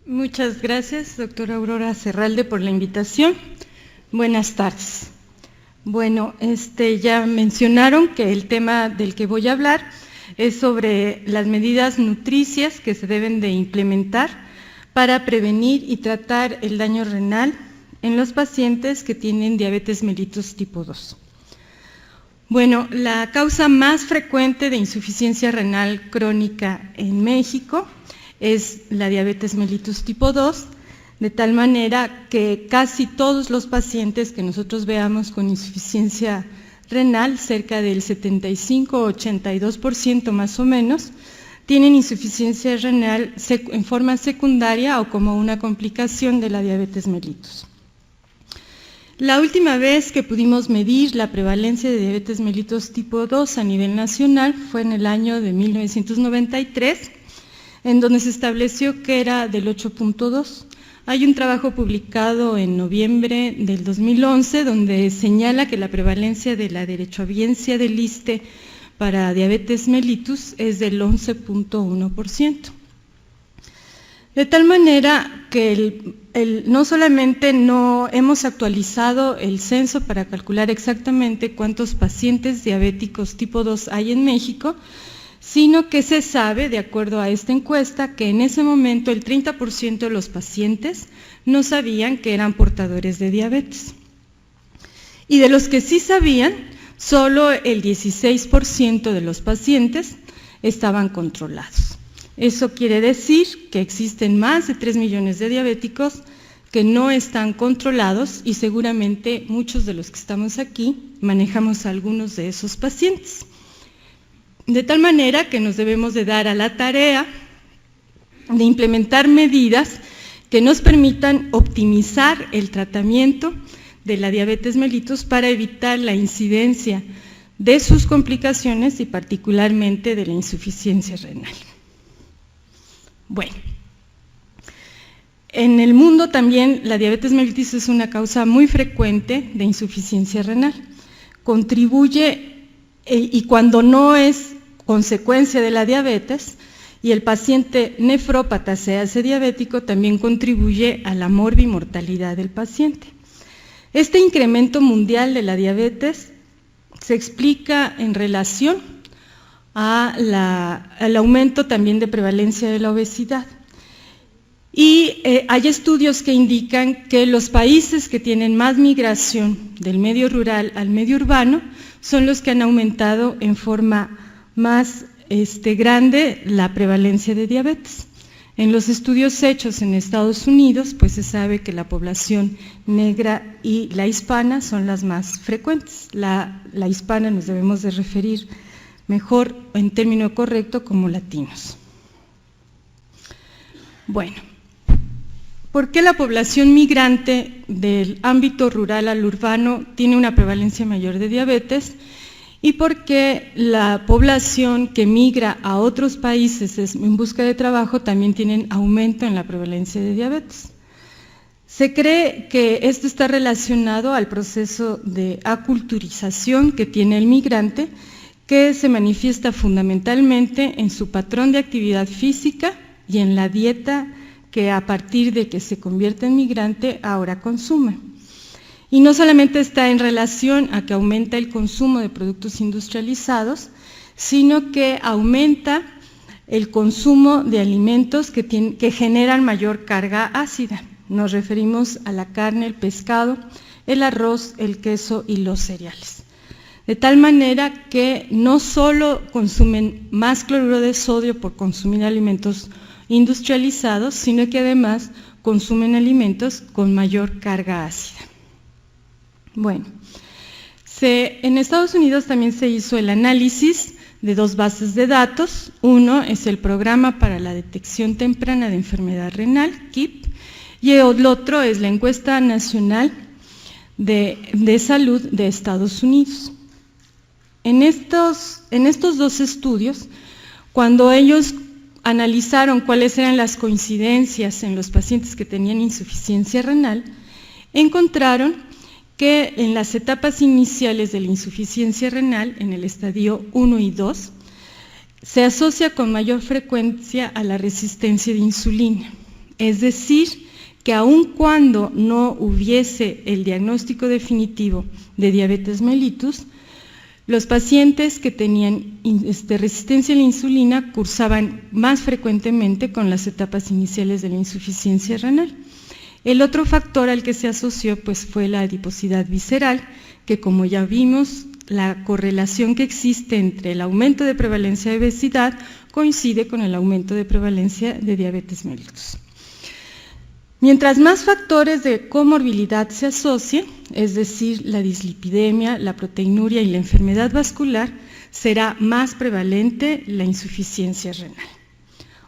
Muchas gracias, doctora Aurora Serralde, por la invitación. Buenas tardes. Bueno, ya mencionaron que el tema del que voy a hablar es sobre las medidas nutricias que se deben de implementar para prevenir y tratar el daño renal en los pacientes que tienen diabetes mellitus tipo 2. Bueno, la causa más frecuente de insuficiencia renal crónica en México es la diabetes mellitus tipo 2, de tal manera que casi todos los pacientes que nosotros veamos con insuficiencia renal, cerca del 75-82% más o menos, tienen insuficiencia renal en forma secundaria o como una complicación de la diabetes mellitus. La última vez que pudimos medir la prevalencia de diabetes mellitus tipo 2 a nivel nacional fue en el año de 1993, en donde se estableció que era del 8.2. Hay un trabajo publicado en noviembre del 2011 donde señala que la prevalencia de la derechohabiencia del ISSSTE para diabetes mellitus es del 11.1%. De tal manera que no solamente no hemos actualizado el censo para calcular exactamente cuántos pacientes diabéticos tipo 2 hay en México, sino que se sabe, de acuerdo a esta encuesta, que en ese momento el 30% de los pacientes no sabían que eran portadores de diabetes. Y de los que sí sabían, solo el 16% de los pacientes estaban controlados. Eso quiere decir que existen más de 3 millones de diabéticos que no están controlados y seguramente muchos de los que estamos aquí manejamos a algunos de esos pacientes. De tal manera que nos debemos de dar a la tarea de implementar medidas que nos permitan optimizar el tratamiento de la diabetes mellitus para evitar la incidencia de sus complicaciones y particularmente de la insuficiencia renal. Bueno, en el mundo también la diabetes mellitus es una causa muy frecuente de insuficiencia renal. Contribuye, y cuando no es consecuencia de la diabetes y el paciente nefrópata se hace diabético, también contribuye a la morbimortalidad del paciente. Este incremento mundial de la diabetes se explica en relación al aumento también de prevalencia de la obesidad. Y hay estudios que indican que los países que tienen más migración del medio rural al medio urbano son los que han aumentado en forma más grande la prevalencia de diabetes. En los estudios hechos en Estados Unidos, pues se sabe que la población negra y la hispana son las más frecuentes. La hispana nos debemos de referir mejor en término correcto como latinos. Bueno, ¿por qué la población migrante del ámbito rural al urbano tiene una prevalencia mayor de diabetes? ¿Y por qué la población que migra a otros países en busca de trabajo también tienen aumento en la prevalencia de diabetes? Se cree que esto está relacionado al proceso de aculturización que tiene el migrante, que se manifiesta fundamentalmente en su patrón de actividad física y en la dieta que a partir de que se convierte en migrante ahora consume. Y no solamente está en relación a que aumenta el consumo de productos industrializados, sino que aumenta el consumo de alimentos que generan mayor carga ácida. Nos referimos a la carne, el pescado, el arroz, el queso y los cereales. De tal manera que no solo consumen más cloruro de sodio por consumir alimentos industrializados, sino que además consumen alimentos con mayor carga ácida. Bueno, en Estados Unidos también se hizo el análisis de 2 bases de datos. Uno es el Programa para la Detección Temprana de Enfermedad Renal, KIP, y el otro es la Encuesta Nacional de Salud de Estados Unidos. En estos 2 estudios, cuando ellos analizaron cuáles eran las coincidencias en los pacientes que tenían insuficiencia renal, encontraron que en las etapas iniciales de la insuficiencia renal, en el estadio 1 y 2, se asocia con mayor frecuencia a la resistencia de insulina. Es decir, que aun cuando no hubiese el diagnóstico definitivo de diabetes mellitus, los pacientes que tenían resistencia a la insulina cursaban más frecuentemente con las etapas iniciales de la insuficiencia renal. El otro factor al que se asoció pues, fue la adiposidad visceral, que como ya vimos, la correlación que existe entre el aumento de prevalencia de obesidad coincide con el aumento de prevalencia de diabetes mellitus. Mientras más factores de comorbilidad se asocien, es decir, la dislipidemia, la proteinuria y la enfermedad vascular, será más prevalente la insuficiencia renal.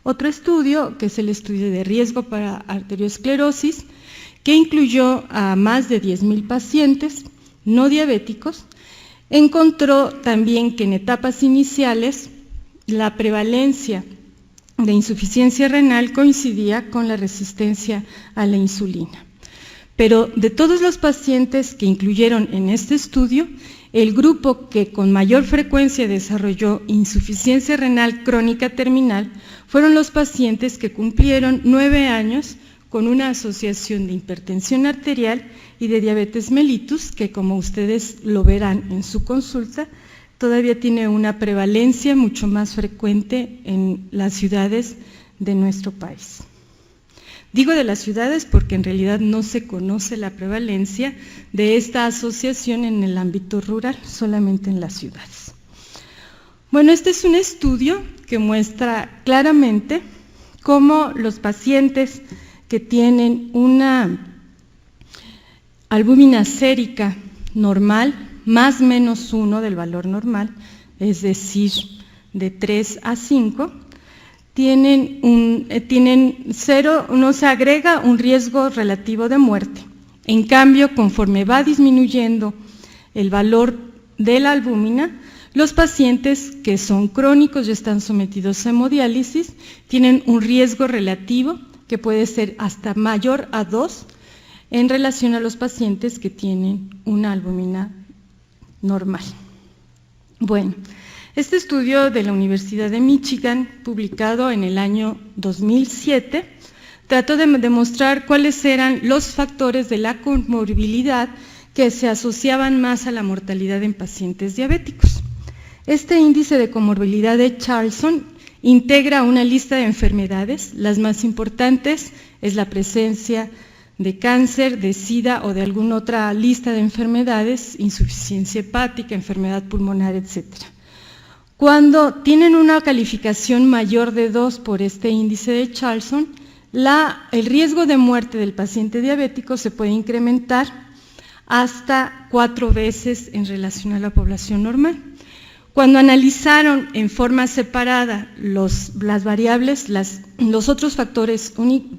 Otro estudio, que es el estudio de riesgo para arteriosclerosis, que incluyó a más de 10,000 pacientes no diabéticos, encontró también que en etapas iniciales la prevalencia de insuficiencia renal coincidía con la resistencia a la insulina. Pero de todos los pacientes que incluyeron en este estudio, el grupo que con mayor frecuencia desarrolló insuficiencia renal crónica terminal fueron los pacientes que cumplieron 9 años con una asociación de hipertensión arterial y de diabetes mellitus, que como ustedes lo verán en su consulta, todavía tiene una prevalencia mucho más frecuente en las ciudades de nuestro país. Digo de las ciudades porque en realidad no se conoce la prevalencia de esta asociación en el ámbito rural, solamente en las ciudades. Bueno, este es un estudio que muestra claramente cómo los pacientes que tienen una albúmina sérica normal, más menos 1 del valor normal, es decir, de 3 a 5, tienen 0, no se agrega un riesgo relativo de muerte. En cambio, conforme va disminuyendo el valor de la albúmina, los pacientes que son crónicos y están sometidos a hemodiálisis tienen un riesgo relativo que puede ser hasta mayor a 2 en relación a los pacientes que tienen una albúmina normal. Bueno, este estudio de la Universidad de Michigan, publicado en el año 2007, trató de demostrar cuáles eran los factores de la comorbilidad que se asociaban más a la mortalidad en pacientes diabéticos. Este índice de comorbilidad de Charlson integra una lista de enfermedades. Las más importantes es la presencia de cáncer, de SIDA o de alguna otra lista de enfermedades, insuficiencia hepática, enfermedad pulmonar, etc. Cuando tienen una calificación mayor de 2 por este índice de Charlson, el riesgo de muerte del paciente diabético se puede incrementar hasta 4 veces en relación a la población normal. Cuando analizaron en forma separada las variables, los otros factores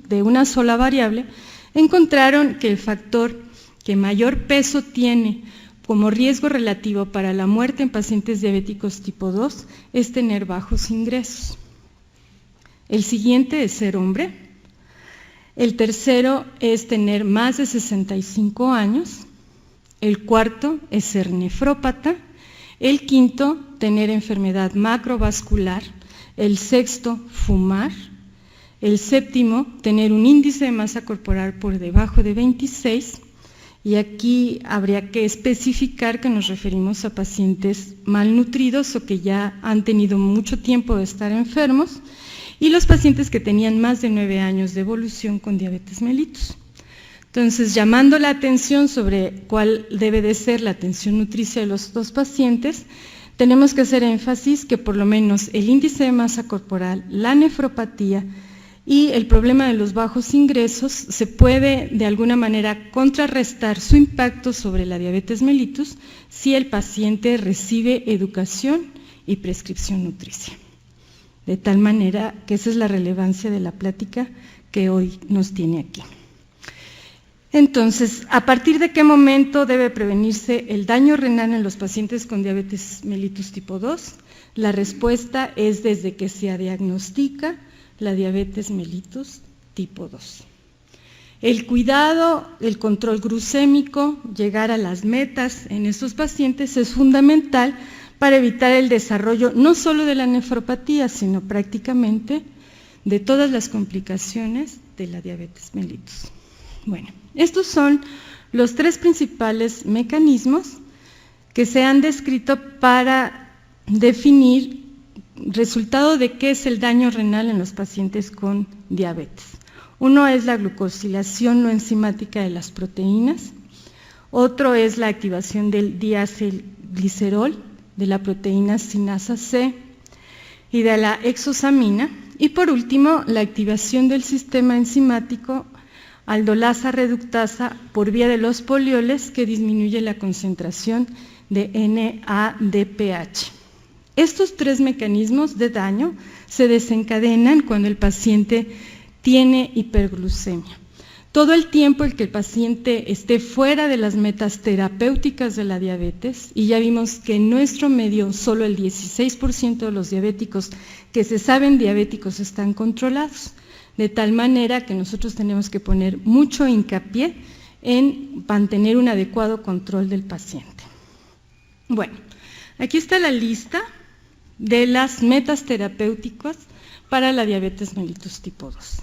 de una sola variable, encontraron que el factor que mayor peso tiene como riesgo relativo para la muerte en pacientes diabéticos tipo 2 es tener bajos ingresos. El siguiente es ser hombre. El tercero es tener más de 65 años. El cuarto es ser nefrópata. El quinto, tener enfermedad macrovascular. El sexto, fumar. El séptimo, tener un índice de masa corporal por debajo de 26, y aquí habría que especificar que nos referimos a pacientes malnutridos o que ya han tenido mucho tiempo de estar enfermos, y los pacientes que tenían más de 9 años de evolución con diabetes mellitus. Entonces, llamando la atención sobre cuál debe de ser la atención nutricia de los dos pacientes, tenemos que hacer énfasis que por lo menos el índice de masa corporal, la nefropatía y el problema de los bajos ingresos se puede de alguna manera contrarrestar su impacto sobre la diabetes mellitus si el paciente recibe educación y prescripción nutricia. De tal manera que esa es la relevancia de la plática que hoy nos tiene aquí. Entonces, ¿a partir de qué momento debe prevenirse el daño renal en los pacientes con diabetes mellitus tipo 2? La respuesta es desde que se diagnostica la diabetes mellitus tipo 2. El cuidado, el control glucémico, llegar a las metas en estos pacientes es fundamental para evitar el desarrollo no solo de la nefropatía, sino prácticamente de todas las complicaciones de la diabetes mellitus. Bueno, estos son los tres principales mecanismos que se han descrito para definir resultado de qué es el daño renal en los pacientes con diabetes. Uno es la glucosilación no enzimática de las proteínas, otro es la activación del diacilglicerol, de la proteína sinasa C y de la exosamina, y por último la activación del sistema enzimático aldolasa reductasa por vía de los polioles, que disminuye la concentración de NADPH. Estos tres mecanismos de daño se desencadenan cuando el paciente tiene hiperglucemia. Todo el tiempo el que el paciente esté fuera de las metas terapéuticas de la diabetes, y ya vimos que en nuestro medio solo el 16% de los diabéticos que se saben diabéticos están controlados, de tal manera que nosotros tenemos que poner mucho hincapié en mantener un adecuado control del paciente. Bueno, aquí está la lista de las metas terapéuticas para la diabetes mellitus tipo 2.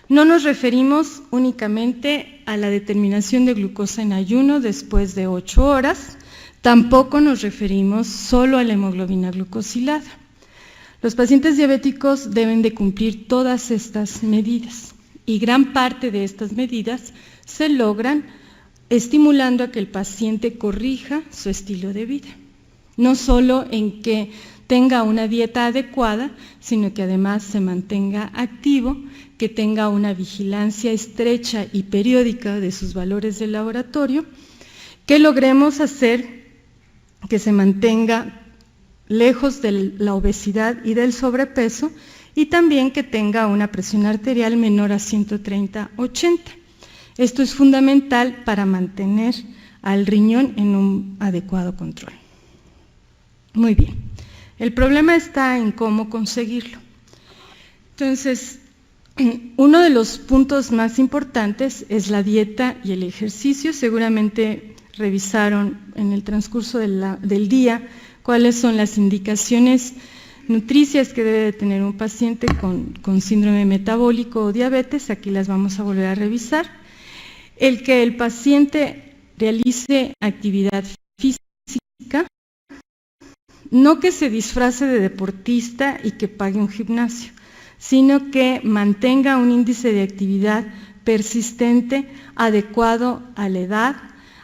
No nos referimos únicamente a la determinación de glucosa en ayuno después de 8 horas, tampoco nos referimos solo a la hemoglobina glucosilada. Los pacientes diabéticos deben de cumplir todas estas medidas, y gran parte de estas medidas se logran estimulando a que el paciente corrija su estilo de vida. No solo en que tenga una dieta adecuada, sino que además se mantenga activo, que tenga una vigilancia estrecha y periódica de sus valores de laboratorio, que logremos hacer que se mantenga lejos de la obesidad y del sobrepeso, y también que tenga una presión arterial menor a 130/80. Esto es fundamental para mantener al riñón en un adecuado control. Muy bien, el problema está en cómo conseguirlo. Entonces, uno de los puntos más importantes es la dieta y el ejercicio. Seguramente revisaron en el transcurso del día cuáles son las indicaciones nutricias que debe de tener un paciente con síndrome metabólico o diabetes. Aquí las vamos a volver a revisar. El que el paciente realice actividad física, no que se disfrace de deportista y que pague un gimnasio, sino que mantenga un índice de actividad persistente, adecuado a la edad,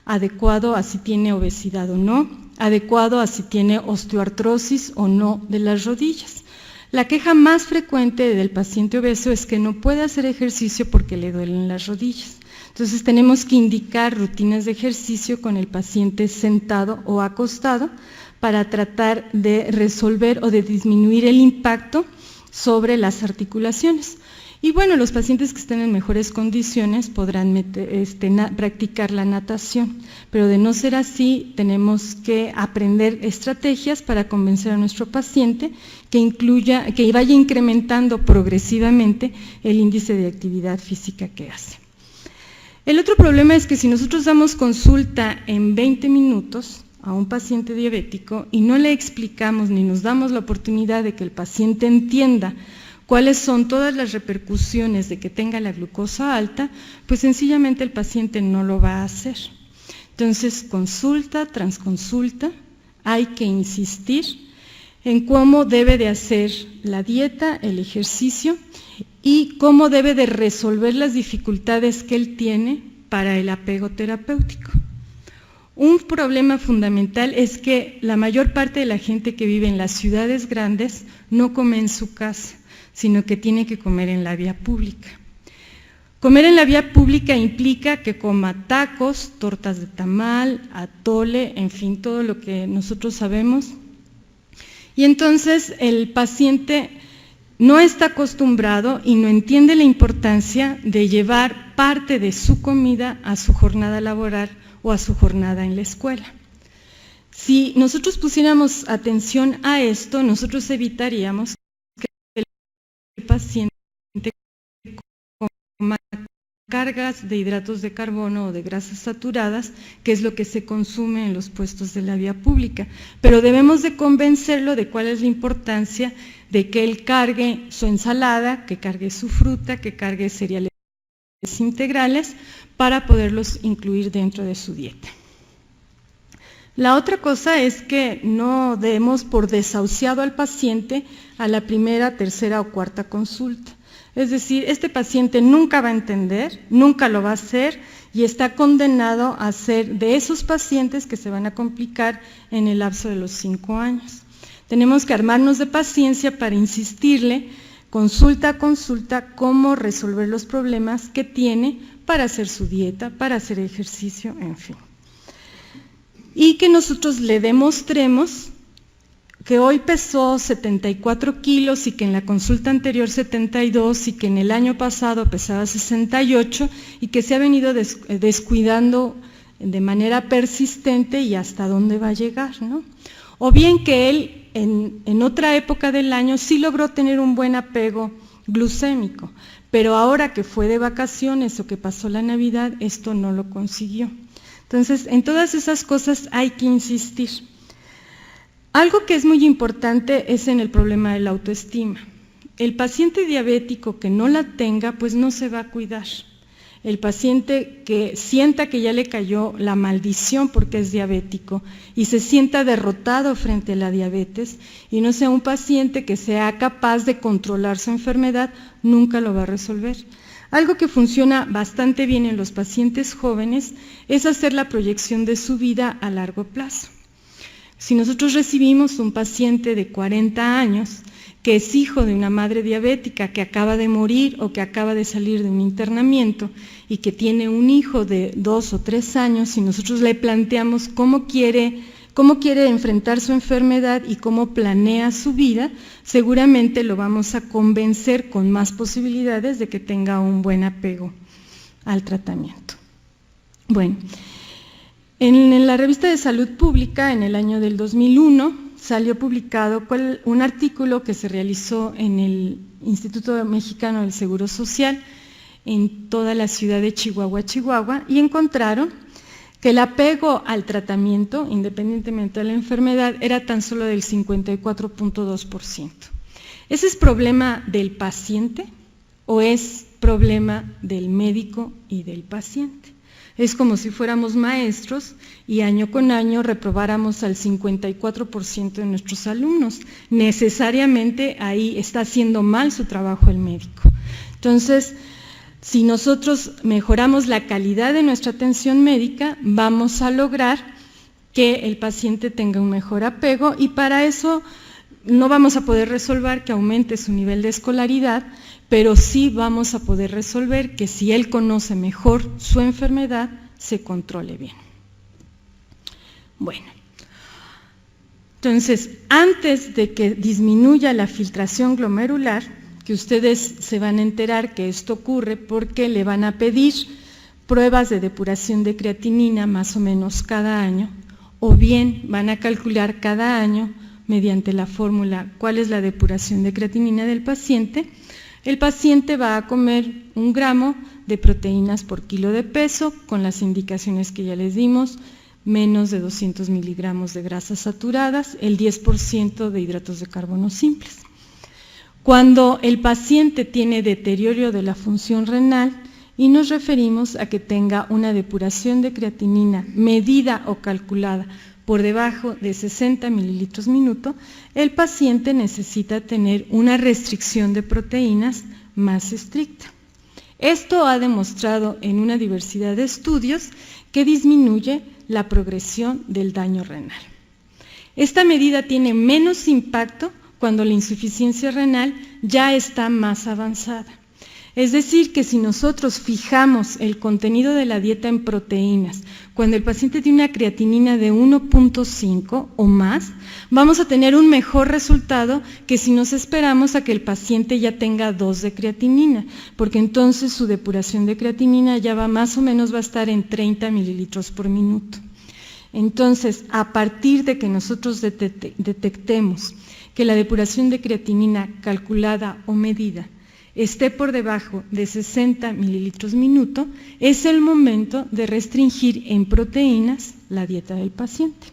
adecuado a si tiene obesidad o no, adecuado a si tiene osteoartrosis o no de las rodillas. La queja más frecuente del paciente obeso es que no puede hacer ejercicio porque le duelen las rodillas. Entonces tenemos que indicar rutinas de ejercicio con el paciente sentado o acostado para tratar de resolver o de disminuir el impacto sobre las articulaciones. Y bueno, los pacientes que estén en mejores condiciones podrán practicar la natación, pero de no ser así, tenemos que aprender estrategias para convencer a nuestro paciente que vaya incrementando progresivamente el índice de actividad física que hace. El otro problema es que si nosotros damos consulta en 20 minutos a un paciente diabético y no le explicamos ni nos damos la oportunidad de que el paciente entienda cuáles son todas las repercusiones de que tenga la glucosa alta, pues sencillamente el paciente no lo va a hacer. Entonces, consulta tras consulta, hay que insistir en cómo debe de hacer la dieta, el ejercicio y cómo debe de resolver las dificultades que él tiene para el apego terapéutico. Un problema fundamental es que la mayor parte de la gente que vive en las ciudades grandes no come en su casa, sino que tiene que comer en la vía pública. Comer en la vía pública implica que coma tacos, tortas de tamal, atole, en fin, todo lo que nosotros sabemos. Y entonces el paciente no está acostumbrado y no entiende la importancia de llevar parte de su comida a su jornada laboral o a su jornada en la escuela. Si nosotros pusiéramos atención a esto, nosotros evitaríamos que el paciente coma cargas de hidratos de carbono o de grasas saturadas, que es lo que se consume en los puestos de la vía pública. Pero debemos de convencerlo de cuál es la importancia de que él cargue su ensalada, que cargue su fruta, que cargue cereales integrales para poderlos incluir dentro de su dieta. La otra cosa es que no demos por desahuciado al paciente a la primera, tercera o cuarta consulta. Es decir, este paciente nunca va a entender, nunca lo va a hacer y está condenado a ser de esos pacientes que se van a complicar en el lapso de los 5 años. Tenemos que armarnos de paciencia para insistirle, consulta a consulta, cómo resolver los problemas que tiene para hacer su dieta, para hacer ejercicio, en fin. Y que nosotros le demostremos que hoy pesó 74 kilos y que en la consulta anterior 72 y que en el año pasado pesaba 68 y que se ha venido descuidando de manera persistente y hasta dónde va a llegar, ¿no? O bien que él en otra época del año sí logró tener un buen apego glucémico, pero ahora que fue de vacaciones o que pasó la Navidad, esto no lo consiguió. Entonces, en todas esas cosas hay que insistir. Algo que es muy importante es en el problema de la autoestima. El paciente diabético que no la tenga, pues no se va a cuidar. El paciente que sienta que ya le cayó la maldición porque es diabético y se sienta derrotado frente a la diabetes y no sea un paciente que sea capaz de controlar su enfermedad, nunca lo va a resolver. Algo que funciona bastante bien en los pacientes jóvenes es hacer la proyección de su vida a largo plazo. Si nosotros recibimos un paciente de 40 años que es hijo de una madre diabética que acaba de morir o que acaba de salir de un internamiento y que tiene un hijo de 2 o 3 años, y nosotros le planteamos cómo quiere enfrentar su enfermedad y cómo planea su vida, seguramente lo vamos a convencer con más posibilidades de que tenga un buen apego al tratamiento. Bueno, en la revista de Salud Pública, en el año del 2001, salió publicado un artículo que se realizó en el Instituto Mexicano del Seguro Social en toda la ciudad de Chihuahua, y encontraron que el apego al tratamiento, independientemente de la enfermedad, era tan solo del 54.2%. ¿Ese es problema del paciente o es problema del médico y del paciente? Es como si fuéramos maestros y año con año reprobáramos al 54% de nuestros alumnos. Necesariamente ahí está haciendo mal su trabajo el médico. Entonces, si nosotros mejoramos la calidad de nuestra atención médica, vamos a lograr que el paciente tenga un mejor apego, y para eso no vamos a poder resolver que aumente su nivel de escolaridad, pero sí vamos a poder resolver que si él conoce mejor su enfermedad, se controle bien. Bueno, entonces, antes de que disminuya la filtración glomerular, que ustedes se van a enterar que esto ocurre porque le van a pedir pruebas de depuración de creatinina más o menos cada año, o bien van a calcular cada año mediante la fórmula cuál es la depuración de creatinina del paciente. El paciente va a comer 1 gramo de proteínas por kilo de peso, con las indicaciones que ya les dimos, menos de 200 miligramos de grasas saturadas, el 10% de hidratos de carbono simples. Cuando el paciente tiene deterioro de la función renal, y nos referimos a que tenga una depuración de creatinina medida o calculada por debajo de 60 mililitros minuto, el paciente necesita tener una restricción de proteínas más estricta. Esto ha demostrado en una diversidad de estudios que disminuye la progresión del daño renal. Esta medida tiene menos impacto cuando la insuficiencia renal ya está más avanzada. Es decir, que si nosotros fijamos el contenido de la dieta en proteínas, cuando el paciente tiene una creatinina de 1.5 o más, vamos a tener un mejor resultado que si nos esperamos a que el paciente ya tenga 2 de creatinina, porque entonces su depuración de creatinina ya va más o menos va a estar en 30 mililitros por minuto. Entonces, a partir de que nosotros detectemos que la depuración de creatinina calculada o medida esté por debajo de 60 mililitros minuto, es el momento de restringir en proteínas la dieta del paciente.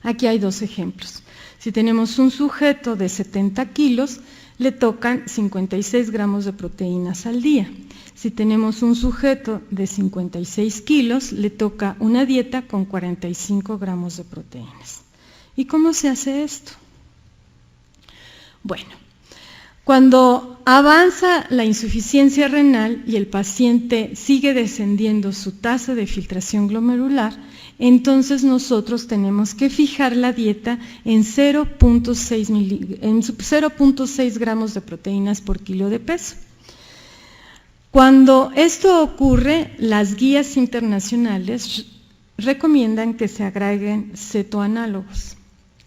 Aquí hay dos ejemplos. Si tenemos un sujeto de 70 kilos, le tocan 56 gramos de proteínas al día. Si tenemos un sujeto de 56 kilos, le toca una dieta con 45 gramos de proteínas. ¿Y cómo se hace esto? Bueno, cuando avanza la insuficiencia renal y el paciente sigue descendiendo su tasa de filtración glomerular, entonces nosotros tenemos que fijar la dieta en 0.6 gramos de proteínas por kilo de peso. Cuando esto ocurre, las guías internacionales recomiendan que se agreguen cetoanálogos.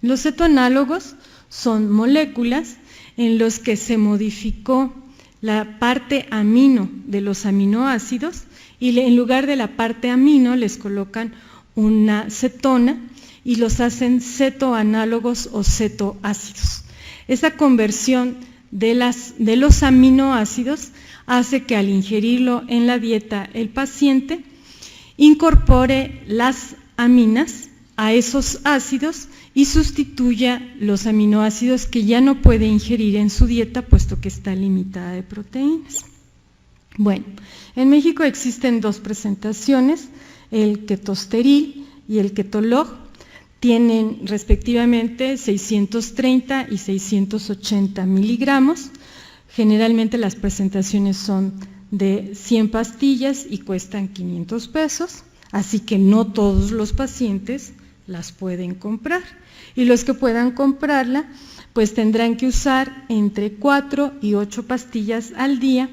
Los cetoanálogos son moléculas en los que se modificó la parte amino de los aminoácidos y en lugar de la parte amino les colocan una cetona y los hacen cetoanálogos o cetoácidos. Esa conversión de los aminoácidos hace que al ingerirlo en la dieta el paciente incorpore las aminas a esos ácidos y sustituya los aminoácidos que ya no puede ingerir en su dieta puesto que está limitada de proteínas. Bueno, en México existen dos presentaciones, el ketosteril y el ketolog, tienen respectivamente 630 y 680 miligramos. Generalmente las presentaciones son de 100 pastillas y cuestan 500 pesos, así que no todos los pacientes las pueden comprar. Y los que puedan comprarla, pues tendrán que usar entre 4 y 8 pastillas al día,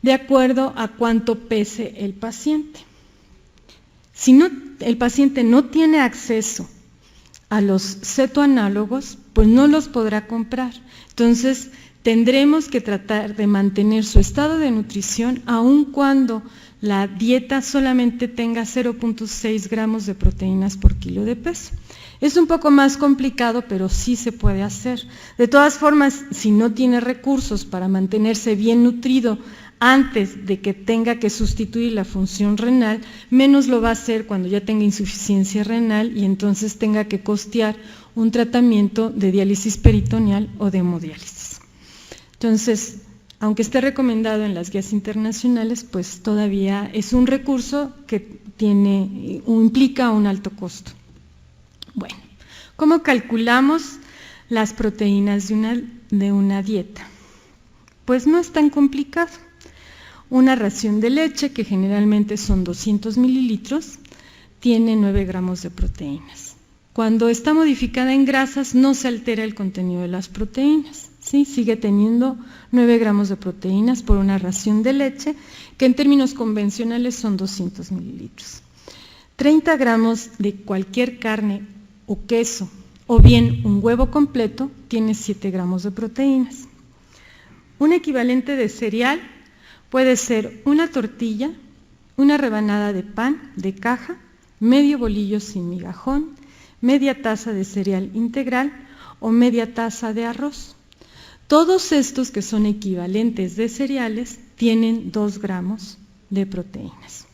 de acuerdo a cuánto pese el paciente. Si el paciente no tiene acceso a los cetoanálogos, pues no los podrá comprar. Entonces, tendremos que tratar de mantener su estado de nutrición aun cuando la dieta solamente tenga 0.6 gramos de proteínas por kilo de peso. Es un poco más complicado, pero sí se puede hacer. De todas formas, si no tiene recursos para mantenerse bien nutrido antes de que tenga que sustituir la función renal, menos lo va a hacer cuando ya tenga insuficiencia renal y entonces tenga que costear un tratamiento de diálisis peritoneal o de hemodiálisis. Entonces, aunque esté recomendado en las guías internacionales, pues todavía es un recurso que implica un alto costo. Bueno, ¿cómo calculamos las proteínas de una dieta? Pues no es tan complicado. Una ración de leche, que generalmente son 200 mililitros, tiene 9 gramos de proteínas. Cuando está modificada en grasas, no se altera el contenido de las proteínas, ¿sí? Sigue teniendo 9 gramos de proteínas por una ración de leche, que en términos convencionales son 200 mililitros. 30 gramos de cualquier carne o queso, o bien un huevo completo, tiene 7 gramos de proteínas. Un equivalente de cereal puede ser una tortilla, una rebanada de pan de caja, medio bolillo sin migajón, media taza de cereal integral o media taza de arroz. Todos estos que son equivalentes de cereales tienen 2 gramos de proteínas.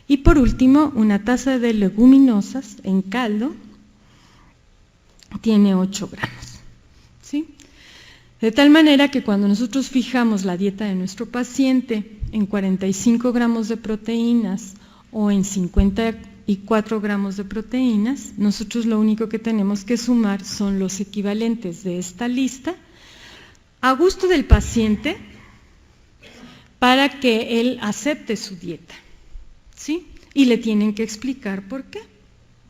Y por último, una taza de leguminosas en caldo tiene 8 gramos. ¿Sí? De tal manera que cuando nosotros fijamos la dieta de nuestro paciente en 45 gramos de proteínas o en 54 gramos de proteínas, nosotros lo único que tenemos que sumar son los equivalentes de esta lista a gusto del paciente para que él acepte su dieta, ¿sí? Y le tienen que explicar por qué,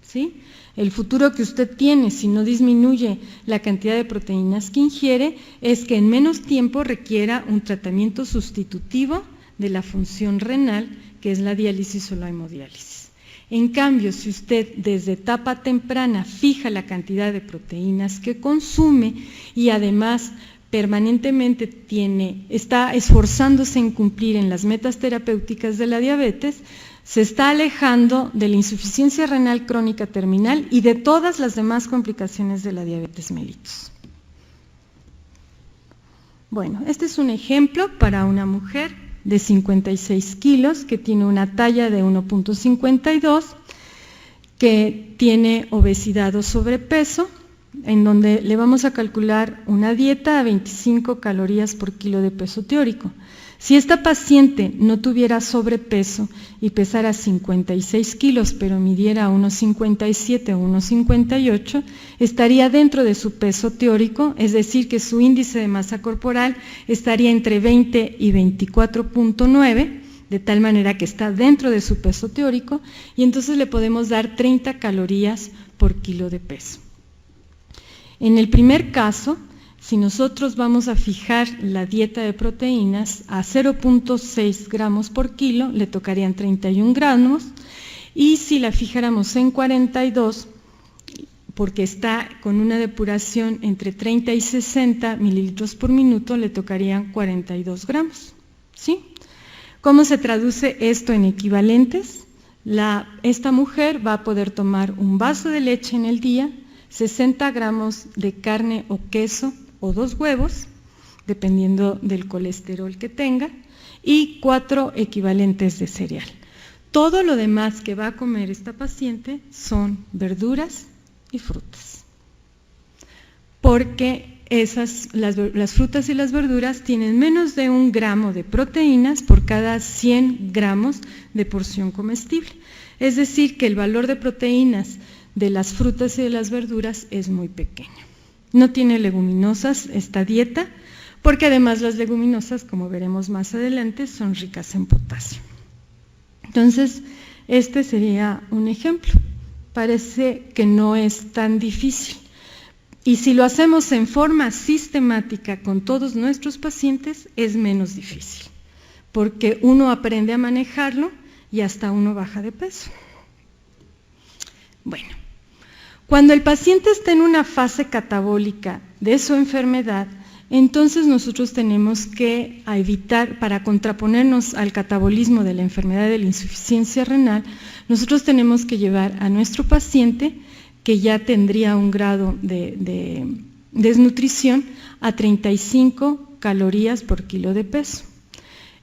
¿sí? El futuro que usted tiene, si no disminuye la cantidad de proteínas que ingiere, es que en menos tiempo requiera un tratamiento sustitutivo de la función renal, que es la diálisis o la hemodiálisis. En cambio, si usted desde etapa temprana fija la cantidad de proteínas que consume y además permanentemente está esforzándose en cumplir en las metas terapéuticas de la diabetes, se está alejando de la insuficiencia renal crónica terminal y de todas las demás complicaciones de la diabetes mellitus. Bueno, este es un ejemplo para una mujer de 56 kilos que tiene una talla de 1.52, que tiene obesidad o sobrepeso, en donde le vamos a calcular una dieta a 25 calorías por kilo de peso teórico. Si esta paciente no tuviera sobrepeso y pesara 56 kilos, pero midiera unos 57 o unos 58, estaría dentro de su peso teórico, es decir, que su índice de masa corporal estaría entre 20 y 24.9, de tal manera que está dentro de su peso teórico, y entonces le podemos dar 30 calorías por kilo de peso. En el primer caso, si nosotros vamos a fijar la dieta de proteínas a 0.6 gramos por kilo, le tocarían 31 gramos, y si la fijáramos en 42, porque está con una depuración entre 30 y 60 mililitros por minuto, le tocarían 42 gramos. ¿Sí? ¿Cómo se traduce esto en equivalentes? Esta mujer va a poder tomar un vaso de leche en el día, 60 gramos de carne o queso o 2 huevos, dependiendo del colesterol que tenga, y 4 equivalentes de cereal. Todo lo demás que va a comer esta paciente son verduras y frutas, porque las frutas y las verduras tienen menos de 1 gramo de proteínas por cada 100 gramos de porción comestible. Es decir, que el valor de proteínas de las frutas y de las verduras es muy pequeño. No tiene leguminosas esta dieta, porque además las leguminosas, como veremos más adelante, son ricas en potasio. Entonces, este sería un ejemplo. Parece que no es tan difícil. Y si lo hacemos en forma sistemática con todos nuestros pacientes, es menos difícil, porque uno aprende a manejarlo y hasta uno baja de peso. Bueno, cuando el paciente está en una fase catabólica de su enfermedad, entonces nosotros tenemos que evitar, para contraponernos al catabolismo de la enfermedad de la insuficiencia renal, nosotros tenemos que llevar a nuestro paciente, que ya tendría un grado de desnutrición, a 35 calorías por kilo de peso.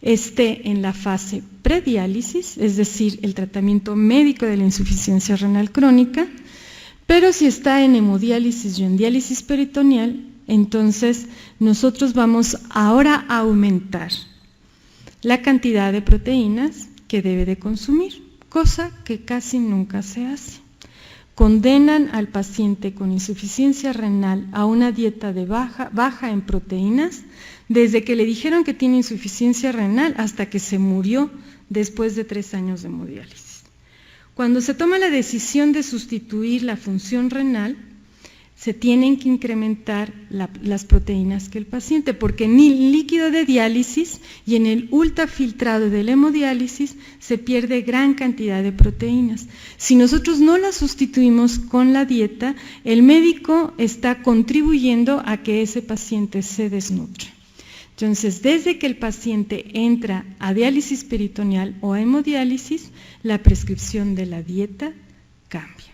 Esté en la fase prediálisis, es decir, el tratamiento médico de la insuficiencia renal crónica, pero si está en hemodiálisis y en diálisis peritoneal, entonces nosotros vamos ahora a aumentar la cantidad de proteínas que debe de consumir, cosa que casi nunca se hace. Condenan al paciente con insuficiencia renal a una dieta de baja en proteínas, desde que le dijeron que tiene insuficiencia renal hasta que se murió después de 3 años de hemodiálisis. Cuando se toma la decisión de sustituir la función renal, se tienen que incrementar las proteínas que el paciente, porque en el líquido de diálisis y en el ultrafiltrado de la hemodiálisis se pierde gran cantidad de proteínas. Si nosotros no las sustituimos con la dieta, el médico está contribuyendo a que ese paciente se desnutre. Entonces, desde que el paciente entra a diálisis peritoneal o a hemodiálisis, la prescripción de la dieta cambia.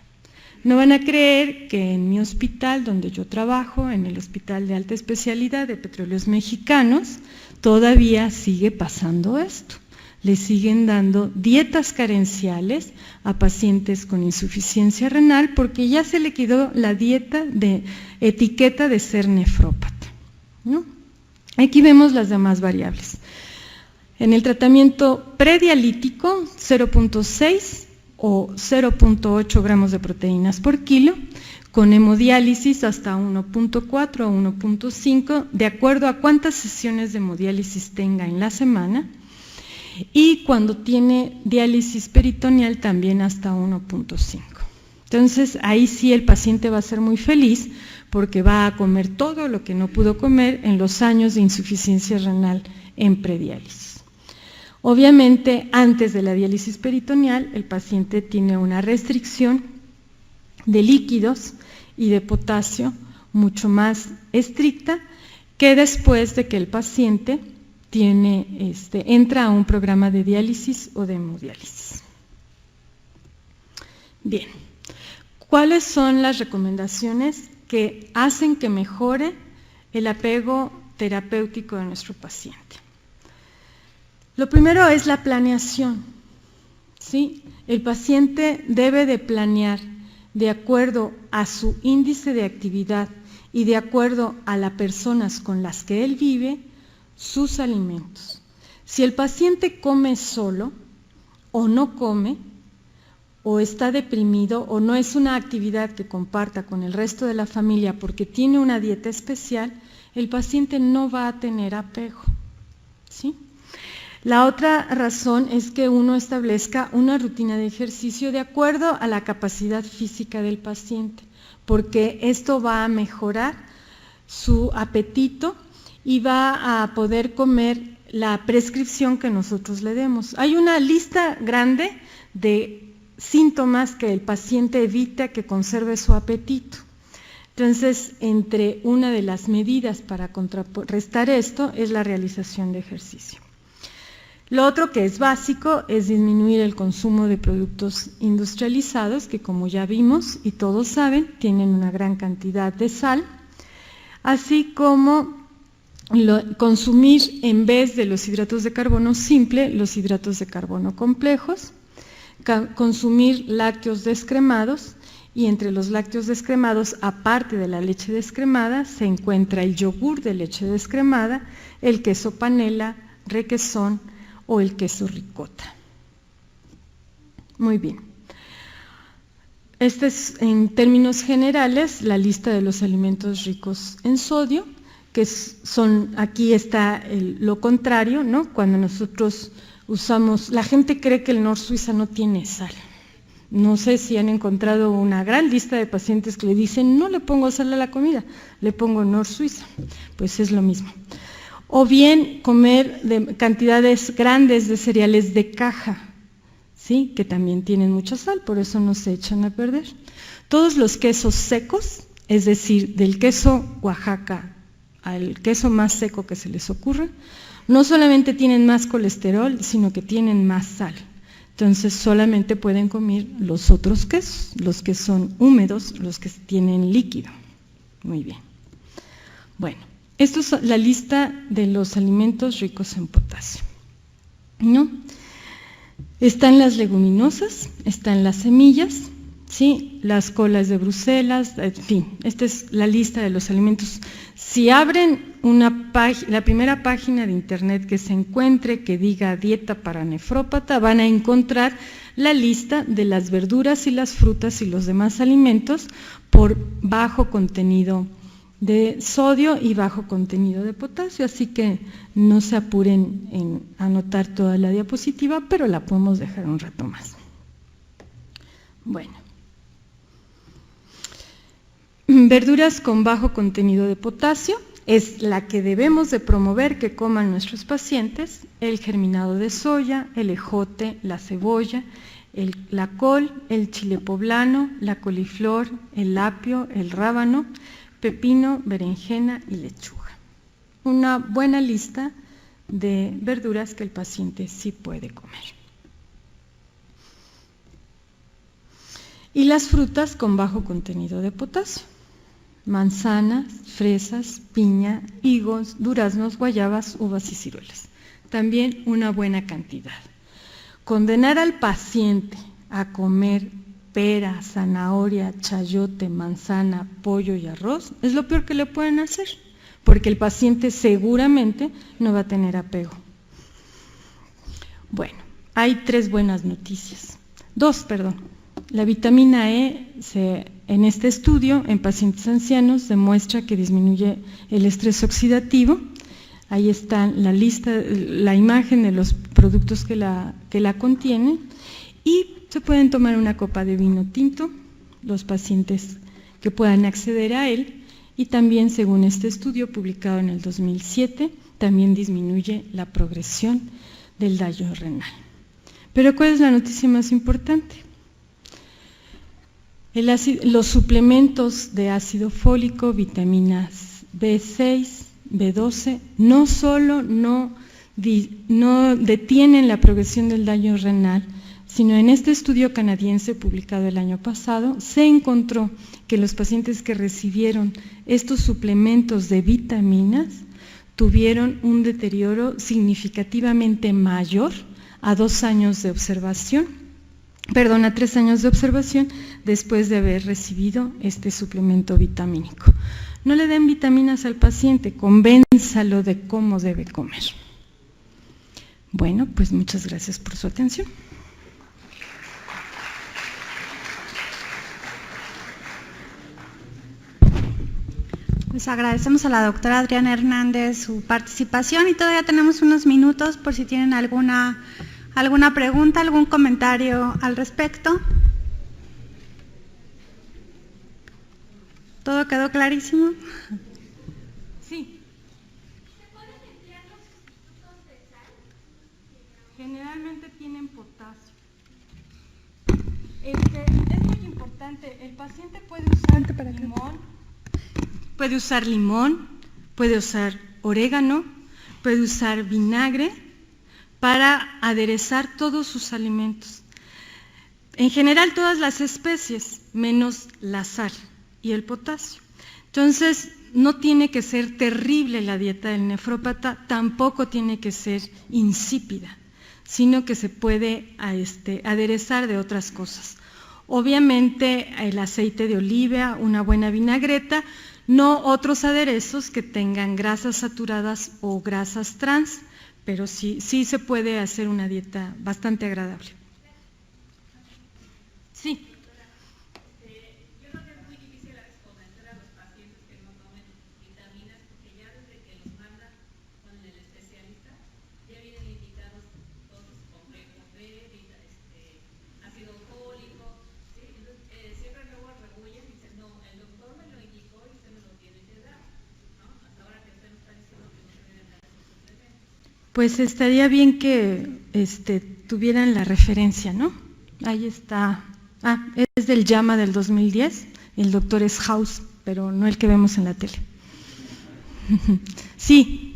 No van a creer que en mi hospital donde yo trabajo, en el Hospital de Alta Especialidad de Petróleos Mexicanos, todavía sigue pasando esto. Le siguen dando dietas carenciales a pacientes con insuficiencia renal porque ya se le quedó la dieta de etiqueta de ser nefrópata, ¿no? Aquí vemos las demás variables. En el tratamiento predialítico, 0.6 o 0.8 gramos de proteínas por kilo, con hemodiálisis hasta 1.4 o 1.5, de acuerdo a cuántas sesiones de hemodiálisis tenga en la semana, y cuando tiene diálisis peritoneal también hasta 1.5. Entonces, ahí sí el paciente va a ser muy feliz porque va a comer todo lo que no pudo comer en los años de insuficiencia renal en prediálisis. Obviamente, antes de la diálisis peritoneal, el paciente tiene una restricción de líquidos y de potasio mucho más estricta que después de que el paciente entra a un programa de diálisis o de hemodiálisis. Bien, ¿cuáles son las recomendaciones que hacen que mejore el apego terapéutico de nuestro paciente. Lo primero es la planeación, ¿sí? El paciente debe de planear de acuerdo a su índice de actividad y de acuerdo a las personas con las que él vive, sus alimentos. Si el paciente come solo o no come, o está deprimido o no es una actividad que comparta con el resto de la familia porque tiene una dieta especial, el paciente no va a tener apego, ¿sí? La otra razón es que uno establezca una rutina de ejercicio de acuerdo a la capacidad física del paciente, porque esto va a mejorar su apetito y va a poder comer la prescripción que nosotros le demos. Hay una lista grande de síntomas que el paciente evita que conserve su apetito. Entonces, entre una de las medidas para contrarrestar esto es la realización de ejercicio. Lo otro que es básico es disminuir el consumo de productos industrializados, que como ya vimos y todos saben, tienen una gran cantidad de sal, así como consumir en vez de los hidratos de carbono simple, los hidratos de carbono complejos, consumir lácteos descremados, y entre los lácteos descremados, aparte de la leche descremada, se encuentra el yogur de leche descremada, el queso panela, requesón o el queso ricota. Muy bien. Esta es, en términos generales, la lista de los alimentos ricos en sodio, que son, aquí está lo contrario, ¿no? Cuando nosotros usamos, la gente cree que el Nor Suiza no tiene sal. No sé si han encontrado una gran lista de pacientes que le dicen, no le pongo sal a la comida, le pongo Nor Suiza. Pues es lo mismo. O bien comer de cantidades grandes de cereales de caja, ¿sí? Que también tienen mucha sal, por eso no se echan a perder. Todos los quesos secos, es decir, del queso Oaxaca al queso más seco que se les ocurra, no solamente tienen más colesterol, sino que tienen más sal. Entonces solamente pueden comer los otros quesos, los que son húmedos, los que tienen líquido. Muy bien. Bueno, esto es la lista de los alimentos ricos en potasio, ¿no? Están las leguminosas, están las semillas, ¿sí? Las colas de Bruselas, en fin, esta es la lista de los alimentos. Si abren la primera página de internet que se encuentre que diga dieta para nefrópata, van a encontrar la lista de las verduras y las frutas y los demás alimentos por bajo contenido de sodio y bajo contenido de potasio, así que no se apuren en anotar toda la diapositiva, pero la podemos dejar un rato más. Bueno. Verduras con bajo contenido de potasio es la que debemos de promover que coman nuestros pacientes: el germinado de soya, el ejote, la cebolla, la col, el chile poblano, la coliflor, el apio, el rábano, pepino, berenjena y lechuga. Una buena lista de verduras que el paciente sí puede comer. Y las frutas con bajo contenido de potasio: manzanas, fresas, piña, higos, duraznos, guayabas, uvas y ciruelas. También una buena cantidad. Condenar al paciente a comer pera, zanahoria, chayote, manzana, pollo y arroz es lo peor que le pueden hacer, porque el paciente seguramente no va a tener apego. Bueno, hay dos buenas noticias. La vitamina E, en este estudio, en pacientes ancianos, demuestra que disminuye el estrés oxidativo. Ahí está la lista, la imagen de los productos que la contienen, y se pueden tomar una copa de vino tinto, los pacientes que puedan acceder a él, y también, según este estudio publicado en el 2007, también disminuye la progresión del daño renal. Pero ¿cuál es la noticia más importante? Los suplementos de ácido fólico, vitaminas B6, B12, no solo no detienen la progresión del daño renal, sino en este estudio canadiense publicado el año pasado, se encontró que los pacientes que recibieron estos suplementos de vitaminas tuvieron un deterioro significativamente mayor a 2 años de observación, perdón, a 3 años de observación después de haber recibido este suplemento vitamínico. No le den vitaminas al paciente, convénzalo de cómo debe comer. Bueno, pues muchas gracias por su atención. Pues agradecemos a la doctora Adriana Hernández su participación y todavía tenemos unos minutos por si tienen alguna pregunta, algún comentario al respecto. ¿Todo quedó clarísimo? Sí. ¿Se pueden emplear los sustitutos de sal? Generalmente tienen potasio. Es muy importante, el paciente puede usar limón, puede usar orégano, puede usar vinagre para aderezar todos sus alimentos. En general todas las especies, menos la sal y el potasio. Entonces, no tiene que ser terrible la dieta del nefrópata, tampoco tiene que ser insípida, sino que se puede aderezar de otras cosas. Obviamente el aceite de oliva, una buena vinagreta, no otros aderezos que tengan grasas saturadas o grasas trans, pero sí se puede hacer una dieta bastante agradable. Sí. Yo creo que es muy difícil convencer a los pacientes que no tomen vitaminas, porque ya desde que los mandan con el especialista, ya vienen indicados dosis complejo B, ácido fólico, ¿sí? Entonces, siempre luego rehuyen y dicen, no, el doctor me lo indicó y usted me lo tiene que dar, ¿no? Hasta ahora que usted nos está diciendo que no se deben dar esos suplementos. Pues estaría bien que tuvieran la referencia, ¿no? Ahí está. Es del JAMA del 2010, el doctor es House, pero no el que vemos en la tele. Sí.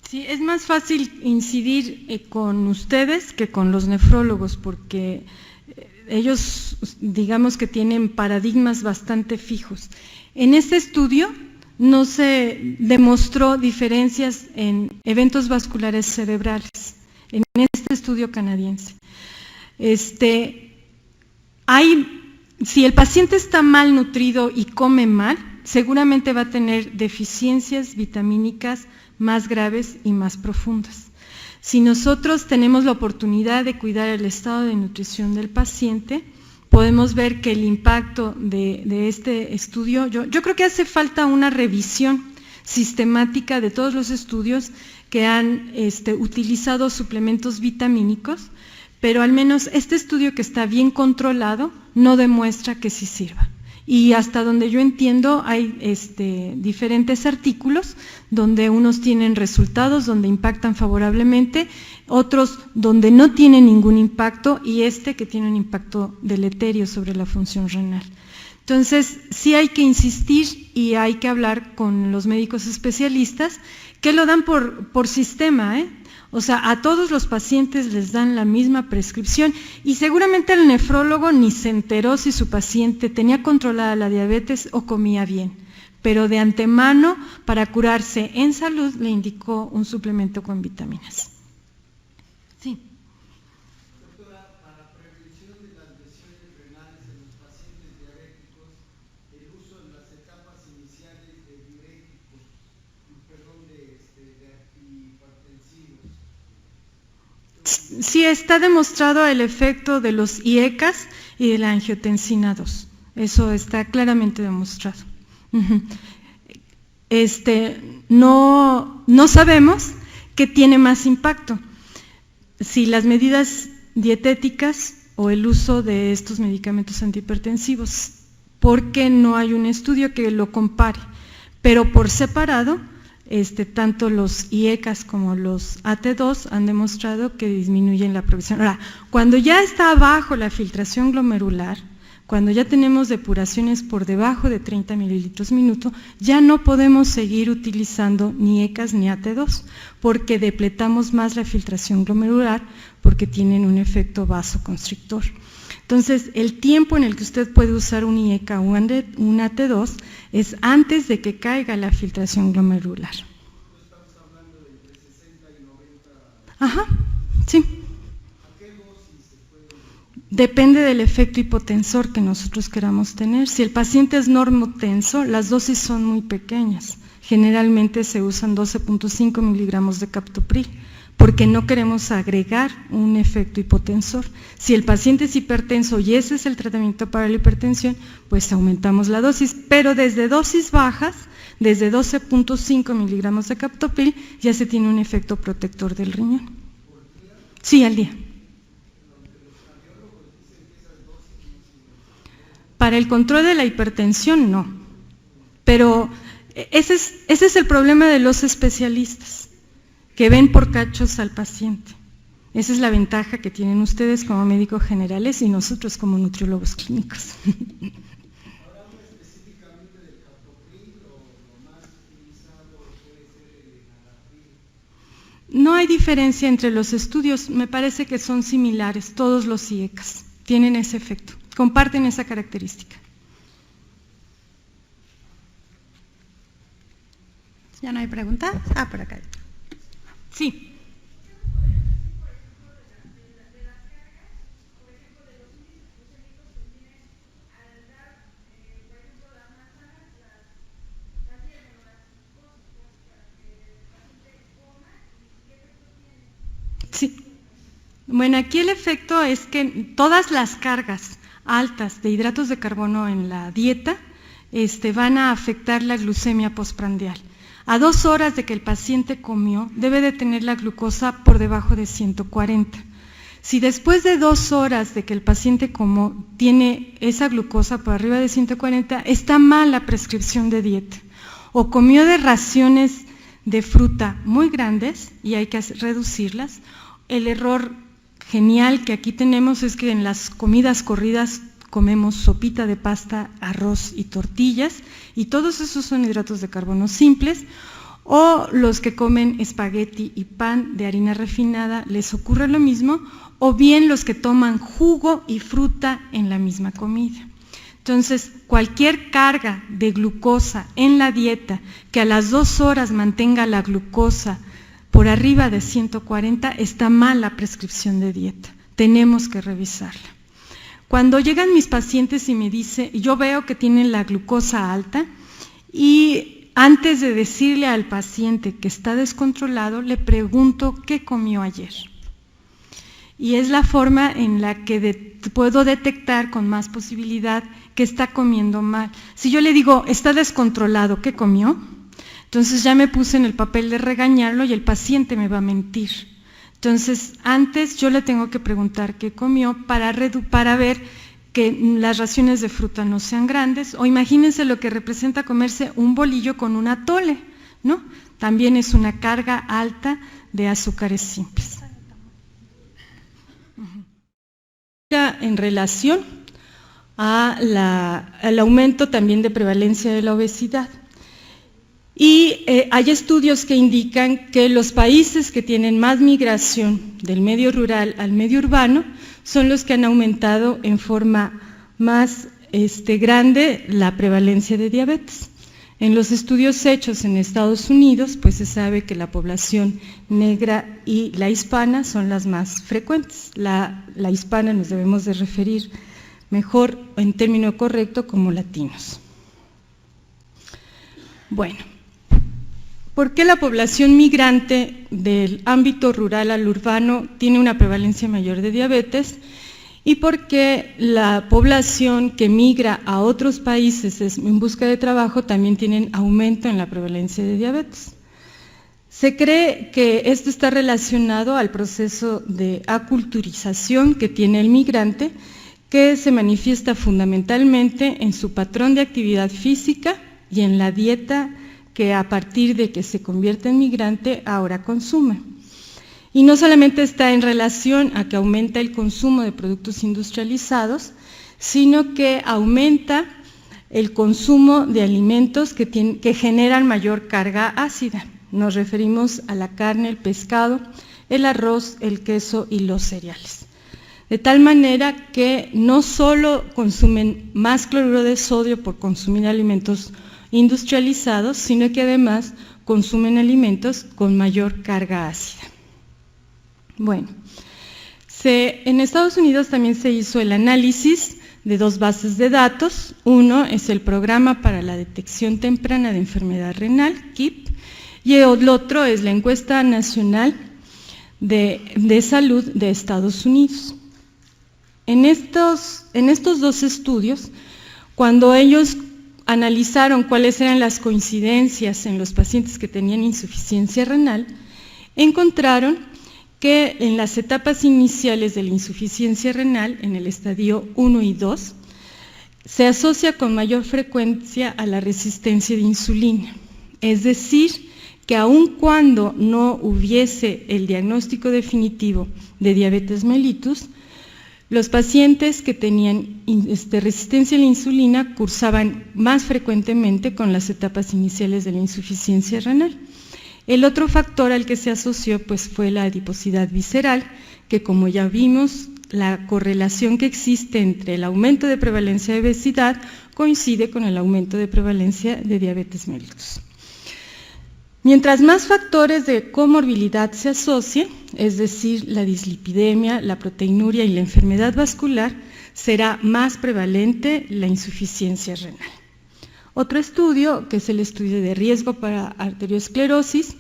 Sí, es más fácil incidir con ustedes que con los nefrólogos, porque ellos, digamos que tienen paradigmas bastante fijos. En este estudio no se demostró diferencias en eventos vasculares cerebrales, en este estudio canadiense. Si el paciente está mal nutrido y come mal, seguramente va a tener deficiencias vitamínicas más graves y más profundas. Si nosotros tenemos la oportunidad de cuidar el estado de nutrición del paciente, podemos ver que el impacto de este estudio, yo creo que hace falta una revisión sistemática de todos los estudios que han utilizado suplementos vitamínicos, pero al menos este estudio que está bien controlado no demuestra que sí sirva. Y hasta donde yo entiendo hay diferentes artículos donde unos tienen resultados, donde impactan favorablemente, otros donde no tienen ningún impacto y que tiene un impacto deleterio sobre la función renal. Entonces, sí hay que insistir y hay que hablar con los médicos especialistas que lo dan por sistema, O sea, a todos los pacientes les dan la misma prescripción y seguramente el nefrólogo ni se enteró si su paciente tenía controlada la diabetes o comía bien, pero de antemano, para curarse en salud, le indicó un suplemento con vitaminas. Sí. Doctora, para prevención de las lesiones renales en los pacientes diabéticos, el uso en las etapas iniciales de diuréticos, de antihipertensivos. Sí, está demostrado el efecto de los IECAS y de la angiotensina 2. Eso está claramente demostrado. No sabemos qué tiene más impacto. Si las medidas dietéticas o el uso de estos medicamentos antihipertensivos, porque no hay un estudio que lo compare, pero por separado, tanto los IECAS como los AT2 han demostrado que disminuyen la progresión. Ahora, cuando ya está abajo la filtración glomerular, cuando ya tenemos depuraciones por debajo de 30 mililitros minuto, ya no podemos seguir utilizando ni ECAS ni AT2, porque depletamos más la filtración glomerular, porque tienen un efecto vasoconstrictor. Entonces, el tiempo en el que usted puede usar un IECA o un AT2 es antes de que caiga la filtración glomerular. Estamos hablando de entre 60 y 90. Ajá, sí. ¿A qué dosis se puede? Depende del efecto hipotensor que nosotros queramos tener. Si el paciente es normotenso, las dosis son muy pequeñas. Generalmente se usan 12.5 miligramos de captopril, porque no queremos agregar un efecto hipotensor. Si el paciente es hipertenso y ese es el tratamiento para la hipertensión, pues aumentamos la dosis, pero desde dosis bajas, desde 12.5 miligramos de captopril, ya se tiene un efecto protector del riñón. Sí, al día. Para el control de la hipertensión, no. Pero ese es el problema de los especialistas, que ven por cachos al paciente. Esa es la ventaja que tienen ustedes como médicos generales y nosotros como nutriólogos clínicos. Hablando específicamente del captopril, lo más utilizado puede ser el enalapril. No hay diferencia entre los estudios, me parece que son similares, todos los IECAS tienen ese efecto, comparten esa característica. ¿Ya no hay preguntas? Ah, por acá. Sí. Sí. Bueno, aquí el efecto es que todas las cargas altas de hidratos de carbono en la dieta van a afectar la glucemia postprandial. A 2 horas de que el paciente comió, debe de tener la glucosa por debajo de 140. Si después de 2 horas de que el paciente comió, tiene esa glucosa por arriba de 140, está mal la prescripción de dieta. O comió de raciones de fruta muy grandes y hay que reducirlas. El error genial que aquí tenemos es que en las comidas corridas comemos sopita de pasta, arroz y tortillas, y todos esos son hidratos de carbono simples, o los que comen espagueti y pan de harina refinada, les ocurre lo mismo, o bien los que toman jugo y fruta en la misma comida. Entonces, cualquier carga de glucosa en la dieta que a las 2 horas mantenga la glucosa por arriba de 140, está mal la prescripción de dieta, tenemos que revisarla. Cuando llegan mis pacientes y me dicen, yo veo que tienen la glucosa alta y antes de decirle al paciente que está descontrolado, le pregunto qué comió ayer. Y es la forma en la que puedo detectar con más posibilidad que está comiendo mal. Si yo le digo, está descontrolado, ¿qué comió? Entonces ya me puse en el papel de regañarlo y el paciente me va a mentir. Entonces, antes yo le tengo que preguntar qué comió para ver que las raciones de fruta no sean grandes, o imagínense lo que representa comerse un bolillo con un atole, ¿no? También es una carga alta de azúcares simples. En relación al aumento también de prevalencia de la obesidad. Y hay estudios que indican que los países que tienen más migración del medio rural al medio urbano son los que han aumentado en forma más grande la prevalencia de diabetes. En los estudios hechos en Estados Unidos, pues se sabe que la población negra y la hispana son las más frecuentes. La hispana nos debemos de referir mejor en término correcto como latinos. Bueno. ¿Por qué la población migrante del ámbito rural al urbano tiene una prevalencia mayor de diabetes? ¿Y por qué la población que migra a otros países en busca de trabajo también tienen aumento en la prevalencia de diabetes? Se cree que esto está relacionado al proceso de aculturización que tiene el migrante, que se manifiesta fundamentalmente en su patrón de actividad física y en la dieta que a partir de que se convierte en migrante ahora consume. Y no solamente está en relación a que aumenta el consumo de productos industrializados, sino que aumenta el consumo de alimentos que generan mayor carga ácida. Nos referimos a la carne, el pescado, el arroz, el queso y los cereales. De tal manera que no solo consumen más cloruro de sodio por consumir alimentos industrializados, sino que además consumen alimentos con mayor carga ácida. Bueno, en Estados Unidos también se hizo el análisis de dos bases de datos. Uno es el Programa para la Detección Temprana de Enfermedad Renal, KIP, y el otro es la Encuesta Nacional de Salud de Estados Unidos. En estos dos estudios, cuando ellos analizaron cuáles eran las coincidencias en los pacientes que tenían insuficiencia renal, encontraron que en las etapas iniciales de la insuficiencia renal, en el estadio 1 y 2, se asocia con mayor frecuencia a la resistencia de insulina. Es decir, que aun cuando no hubiese el diagnóstico definitivo de diabetes mellitus, los pacientes que tenían resistencia a la insulina cursaban más frecuentemente con las etapas iniciales de la insuficiencia renal. El otro factor al que se asoció pues, fue la adiposidad visceral, que como ya vimos, la correlación que existe entre el aumento de prevalencia de obesidad coincide con el aumento de prevalencia de diabetes mellitus. Mientras más factores de comorbilidad se asocien, es decir, la dislipidemia, la proteinuria y la enfermedad vascular, será más prevalente la insuficiencia renal. Otro estudio, que es el estudio de riesgo para arteriosclerosis,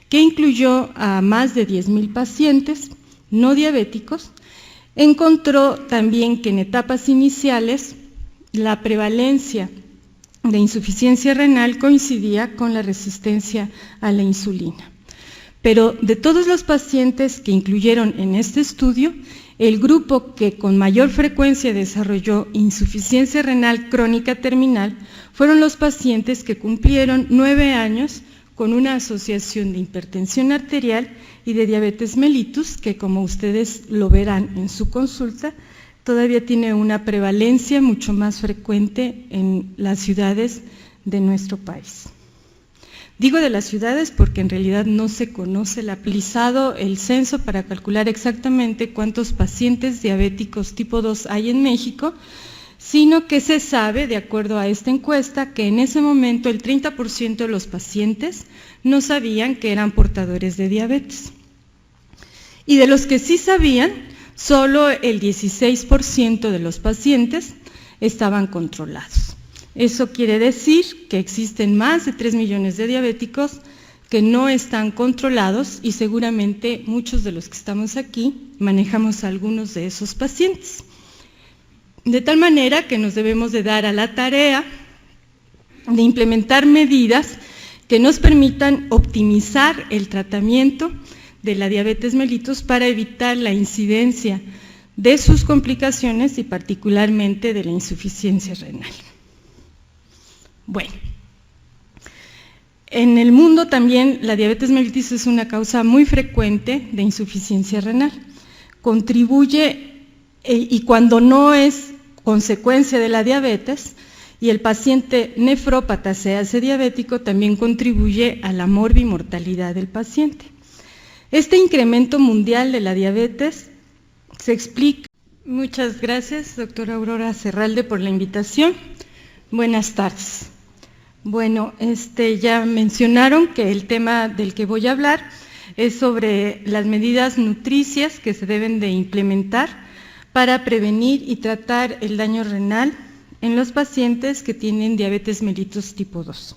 que incluyó a más de 10,000 pacientes no diabéticos, encontró también que en etapas iniciales la prevalencia de insuficiencia renal coincidía con la resistencia a la insulina. Pero de todos los pacientes que incluyeron en este estudio, el grupo que con mayor frecuencia desarrolló insuficiencia renal crónica terminal fueron los pacientes que cumplieron 9 años con una asociación de hipertensión arterial y de diabetes mellitus, que como ustedes lo verán en su consulta, todavía tiene una prevalencia mucho más frecuente en las ciudades de nuestro país. Digo de las ciudades porque en realidad no se conoce el censo para calcular exactamente cuántos pacientes diabéticos tipo 2 hay en México, sino que se sabe, de acuerdo a esta encuesta, que en ese momento el 30% de los pacientes no sabían que eran portadores de diabetes. Y de los que sí sabían, solo el 16% de los pacientes estaban controlados. Eso quiere decir que existen más de 3 millones de diabéticos que no están controlados y seguramente muchos de los que estamos aquí manejamos a algunos de esos pacientes. De tal manera que nos debemos de dar a la tarea de implementar medidas que nos permitan optimizar el tratamiento de la diabetes mellitus para evitar la incidencia de sus complicaciones y particularmente de la insuficiencia renal. Bueno, en el mundo también la diabetes mellitus es una causa muy frecuente de insuficiencia renal. Contribuye, y cuando no es consecuencia de la diabetes, y el paciente nefrópata se hace diabético, también contribuye a la morbimortalidad del paciente. Este incremento mundial de la diabetes se explica. Muchas gracias, doctora Aurora Serralde, por la invitación. Buenas tardes. Bueno, ya mencionaron que el tema del que voy a hablar es sobre las medidas nutricias que se deben de implementar para prevenir y tratar el daño renal en los pacientes que tienen diabetes mellitus tipo 2.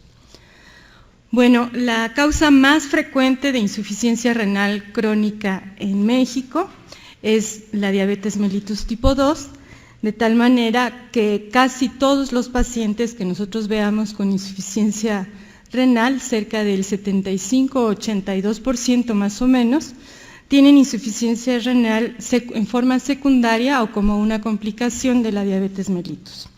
Bueno, la causa más frecuente de insuficiencia renal crónica en México es la diabetes mellitus tipo 2, de tal manera que casi todos los pacientes que nosotros veamos con insuficiencia renal, cerca del 75-82% más o menos, tienen insuficiencia renal en forma secundaria o como una complicación de la diabetes mellitus.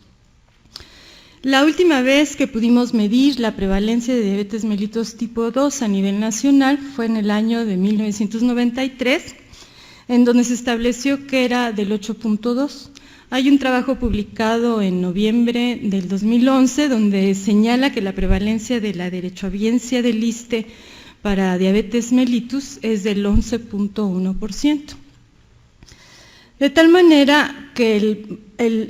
La última vez que pudimos medir la prevalencia de diabetes mellitus tipo 2 a nivel nacional fue en el año de 1993, en donde se estableció que era del 8.2. Hay un trabajo publicado en noviembre del 2011 donde señala que la prevalencia de la derechohabiencia del ISSSTE para diabetes mellitus es del 11.1%. De tal manera que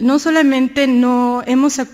no solamente no hemos actualizado